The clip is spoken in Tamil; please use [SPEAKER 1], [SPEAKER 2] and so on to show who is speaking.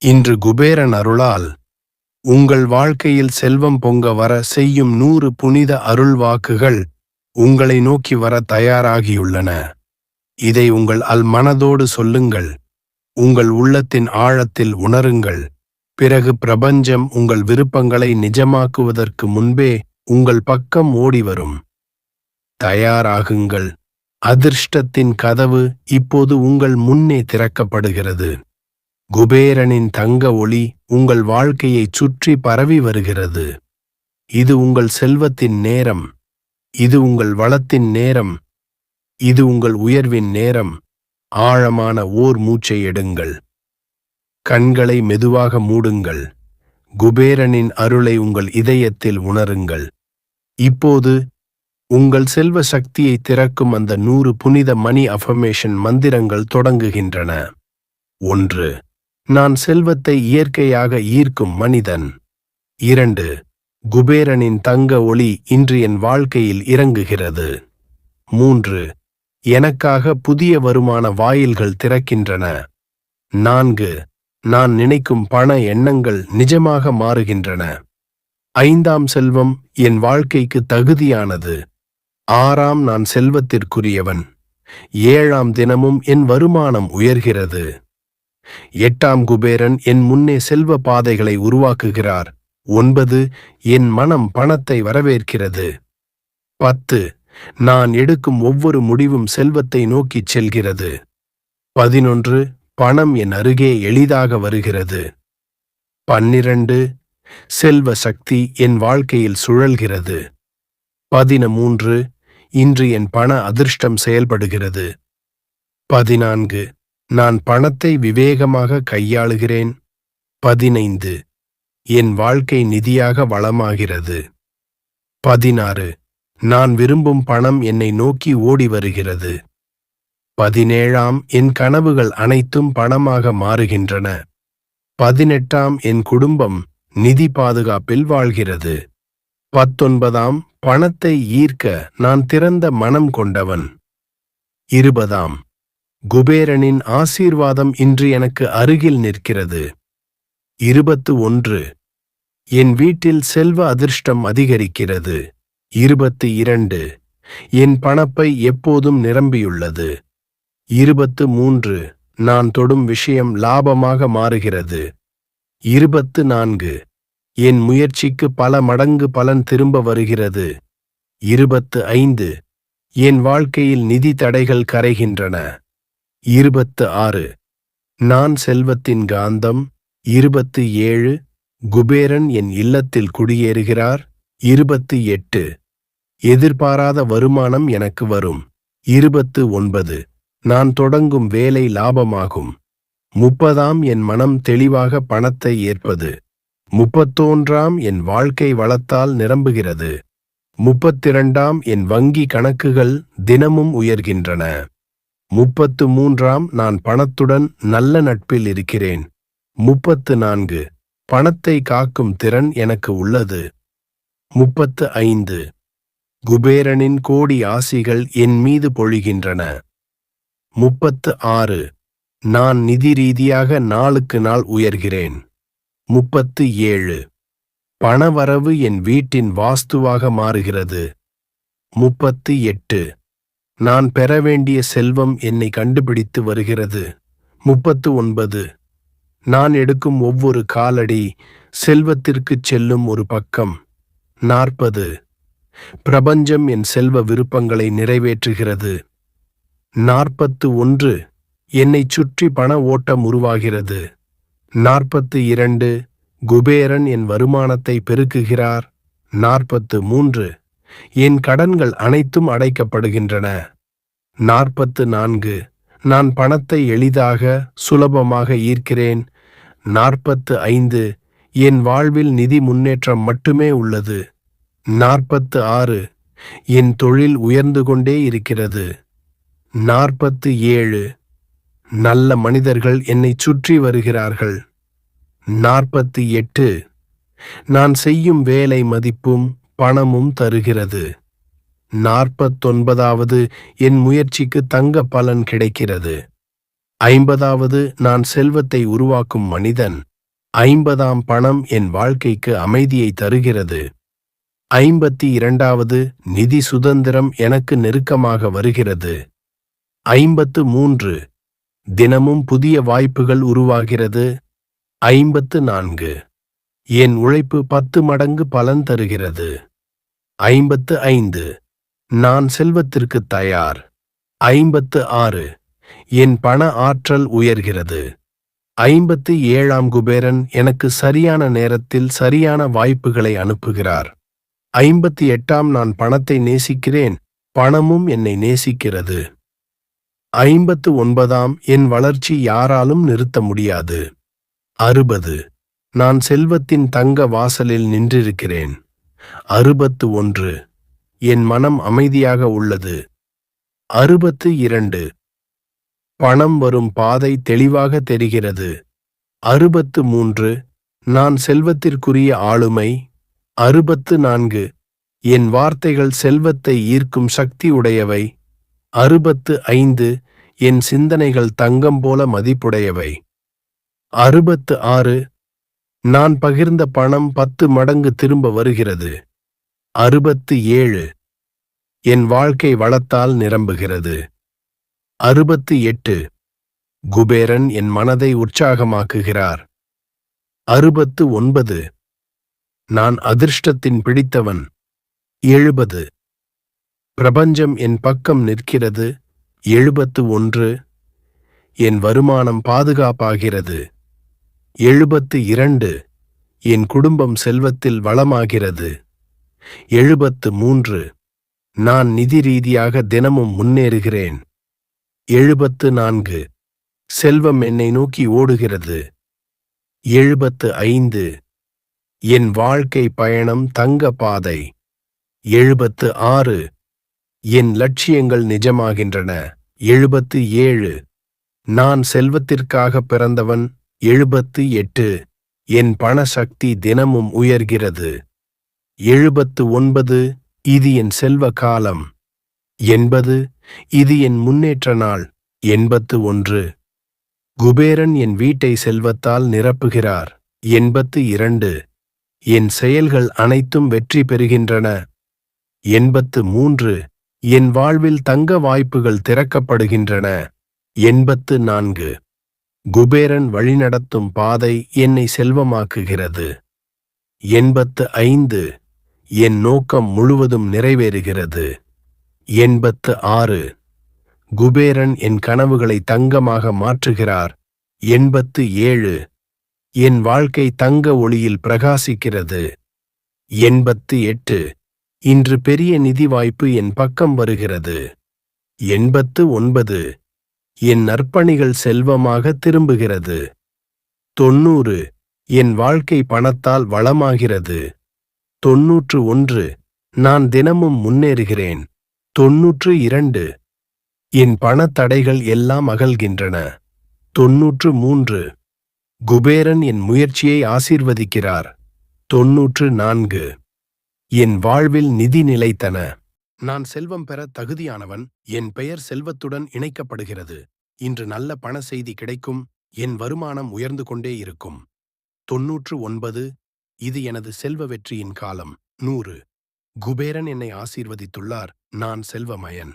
[SPEAKER 1] இன்று குபேரன் அருளால் உங்கள் வாழ்க்கையில் செல்வம் பொங்க வர செய்யும் 100 புனித அருள் வாக்குகள் உங்களை நோக்கி வர தயாராகியுள்ளன. இதை உங்கள் மனதோடு சொல்லுங்கள், உங்கள் உள்ளத்தின் ஆழத்தில் உணருங்கள். பிறகு பிரபஞ்சம் உங்கள் விருப்பங்களை நிஜமாக்குவதற்கு முன்பே உங்கள் பக்கம் ஓடிவரும். தயாராகுங்கள். அதிர்ஷ்டத்தின் கதவு இப்போது உங்கள் முன்னே திறக்கப்படுகிறது. குபேரனின் தங்க ஒளி உங்கள் வாழ்க்கையைச் சுற்றி பரவி வருகிறது. இது உங்கள் செல்வத்தின் நேரம், இது உங்கள் வளத்தின் நேரம், இது உங்கள் உயர்வின் நேரம். ஆழமான ஓர் மூச்சை எடுங்கள். கண்களை மெதுவாக மூடுங்கள். குபேரனின் அருளை உங்கள் இதயத்தில் உணருங்கள். இப்போது உங்கள் செல்வ சக்தியை திறக்கும் அந்த 100 புனித மணி அஃபர்மேஷன் மந்திரங்கள் தொடங்குகின்றன. 1. நான் செல்வத்தை இயற்கையாக ஈர்க்கும் மனிதன். 2. குபேரனின் தங்க ஒளி இன்று என் வாழ்க்கையில் இறங்குகிறது. 3. எனக்காக புதிய வருமான வாயில்கள் திறக்கின்றன. 4. நான் நினைக்கும் பண எண்ணங்கள் நிஜமாக மாறுகின்றன. 5. செல்வம் என் வாழ்க்கைக்கு தகுதியானது. 6. நான் செல்வத்திற்குரியவன். 7. தினமும் என் வருமானம் உயர்கிறது. 8. குபேரன் என் முன்னே செல்வ பாதைகளை உருவாக்குகிறார். 9. என் மனம் பணத்தை வரவேற்கிறது. 10. நான் எடுக்கும் ஒவ்வொரு முடிவும் செல்வத்தை நோக்கிச் செல்கிறது. 11. பணம் என் அருகே எளிதாக வருகிறது. 12. செல்வ சக்தி என் வாழ்க்கையில் சுழல்கிறது. 13. இன்று என் பண அதிர்ஷ்டம் செயல்படுகிறது. 14. நான் பணத்தை விவேகமாக கையாளுகிறேன். 15. என் வாழ்க்கை நிதியாக வளமாகிறது. 16. நான் விரும்பும் பணம் என்னை நோக்கி ஓடி வருகிறது. 17. என் கனவுகள் அனைத்தும் பணமாக மாறுகின்றன. 18. என் குடும்பம் நிதி பாதுகாப்பில் வாழ்கிறது. 19. பணத்தை ஈர்க்க நான் திறந்த மனம் கொண்டவன். 20. குபேரனின் ஆசீர்வாதம் இன்று எனக்கு அருகில் நிற்கிறது. 21. என் வீட்டில் செல்வ அதிர்ஷ்டம் அதிகரிக்கிறது. 22. என் பணப்பை எப்போதும் நிரம்பியுள்ளது. 23. நான் தொடும் விஷயம் லாபமாக மாறுகிறது. 24. என் முயற்சிக்கு பல மடங்கு பலன் திரும்ப வருகிறது. 25. என் வாழ்க்கையில் நிதி தடைகள் கரைகின்றன. 26. நான் செல்வத்தின் காந்தம். 27. குபேரன் என் இல்லத்தில் குடியேறுகிறார். 28. எதிர்பாராத வருமானம் எனக்கு வரும். 29. நான் தொடங்கும் வேலை லாபமாகும். 30. என் மனம் தெளிவாக பணத்தை ஏற்பது. 31. என் வாழ்க்கை வளத்தால் நிரம்புகிறது. 32. என் வங்கி கணக்குகள் தினமும் உயர்கின்றன. 33. நான் பணத்துடன் நல்ல நட்பில் இருக்கிறேன். 34. பணத்தை காக்கும் திறன் எனக்கு உள்ளது. 35. குபேரனின் கோடி ஆசிகள் என் மீது பொழிகின்றன. 36. நான் நிதி ரீதியாக நாளுக்கு நாள் உயர்கிறேன். 37. பணவரவு என் வீட்டின் வாஸ்துவாக மாறுகிறது. 38. நான் பெற வேண்டிய செல்வம் என்னை கண்டுபிடித்து வருகிறது. 39. நான் எடுக்கும் ஒவ்வொரு காலடி செல்வத்திற்குச் செல்லும் ஒரு பக்கம். 40. பிரபஞ்சம் என் செல்வ விருப்பங்களை நிறைவேற்றுகிறது. 41. என்னைச் சுற்றி பண ஓட்டம் உருவாகிறது. 42. குபேரன் என் வருமானத்தை பெருக்குகிறார். 43. என் கடன்கள் அனைத்தும் அடைக்கப்படுகின்றன. 44. நான் பணத்தை எளிதாக சுலபமாக ஈர்க்கிறேன். 45. என் வாழ்வில் நிதி முன்னேற்றம் மட்டுமே உள்ளது. 46. என் தொழில் உயர்ந்து கொண்டே இருக்கிறது. 47. நல்ல மனிதர்கள் என்னைச் சுற்றி வருகிறார்கள். 48. நான் செய்யும் வேலை மதிப்பும் பணமும் தருகிறது. 49. என் முயற்சிக்கு தங்க பலன் கிடைக்கிறது. 50. நான் செல்வத்தை உருவாக்கும் மனிதன். 50ஆம் பணம் என் வாழ்க்கைக்கு அமைதியை தருகிறது. 52வது நிதி சுதந்திரம் எனக்கு நெருக்கமாக வருகிறது. 53 தினமும் புதிய வாய்ப்புகள் உருவாகிறது. 54 என் உழைப்பு 10 மடங்கு பலன் தருகிறது. 55 நான் செல்வத்திற்கு தயார். 56 என் பண ஆற்றல் உயர்கிறது. 57ஆம் குபேரன் எனக்கு சரியான நேரத்தில் சரியான வாய்ப்புகளை அனுப்புகிறார். 58ஆம் நான் பணத்தை நேசிக்கிறேன், பணமும் என்னை நேசிக்கிறது. 59ஆம் என் வளர்ச்சி யாராலும் நிறுத்த முடியாது. 60 நான் செல்வத்தின் தங்க வாசலில் நின்றிருக்கிறேன். 61 என் மனம் அமைதியாக உள்ளது. 62 பணம் வரும் பாதை தெளிவாக தெரிகிறது. 63 நான் செல்வத்திற்குரிய ஆளுமை. 64 என் வார்த்தைகள் செல்வத்தை ஈர்க்கும் சக்தி உடையவை. 65 என் சிந்தனைகள் தங்கம் போல மதிப்புடையவை. 66 நான் பகிர்ந்த பணம் 10 மடங்கு திரும்ப வருகிறது. 67 என் வாழ்க்கை வளத்தால் நிரம்புகிறது. 68 குபேரன் என் மனதை உற்சாகமாக்குகிறார். 69 நான் அதிர்ஷ்டத்தின் பிடித்தவன். 70 பிரபஞ்சம் என் பக்கம் நிற்கிறது. 71 என் வருமானம் பாதுகாப்பாகிறது. 72 என் குடும்பம் செல்வத்தில் வளமாகிறது. 73 நான் நிதி ரீதியாக தினமும் முன்னேறுகிறேன். 74 செல்வம் என்னை நோக்கி ஓடுகிறது. 75 என் வாழ்க்கை பயணம் தங்க பாதை. 76 என் லட்சியங்கள் நிஜமாகின்றன. 77 நான் செல்வத்திற்காக பிறந்தவன். 78 என் பண சக்தி தினமும் உயர்கிறது. 79 இது என் செல்வ காலம். 80 இது என் முன்னேற்ற நாள். 81 குபேரன் என் வீட்டை செல்வத்தால் நிரப்புகிறார். 82 என் செயல்கள் அனைத்தும் வெற்றி பெறுகின்றன. 83 என் வாழ்வில் தங்க வாய்ப்புகள் திறக்கப்படுகின்றன. 84 குபேரன் வழிநடத்தும் பாதை என்னை செல்வமாக்குகிறது. 85 என் நோக்கம் முழுவதும் நிறைவேறுகிறது. 86 குபேரன் என் கனவுகளை தங்கமாக மாற்றுகிறார். 87 என் வாழ்க்கை தங்க ஒளியில் பிரகாசிக்கிறது. 88 இன்று பெரிய நிதி வாய்ப்பு என் பக்கம் வருகிறது. 89 என் நற்பணிகள் செல்வமாக திரும்புகிறது. 90 என் வாழ்க்கை பணத்தால் வளமாகிறது. 91 நான் தினமும் முன்னேறுகிறேன். 92 என் பணத்தடைகள் எல்லாம் அகல்கின்றன. 93 குபேரன் என் முயற்சியை ஆசீர்வதிக்கிறார். 94 என் வாழ்வில் நிதி நிலைத்தன. நான் செல்வம் பெற தகுதியானவன். என் பெயர் செல்வத்துடன் இணைக்கப்படுகிறது. இன்று நல்ல பண செய்தி கிடைக்கும். என் வருமானம் உயர்ந்து கொண்டே இருக்கும். 99 இது எனது செல்வ வெற்றியின் காலம். 100 குபேரன் என்னை ஆசீர்வதித்துள்ளார். நான் செல்வமயன்.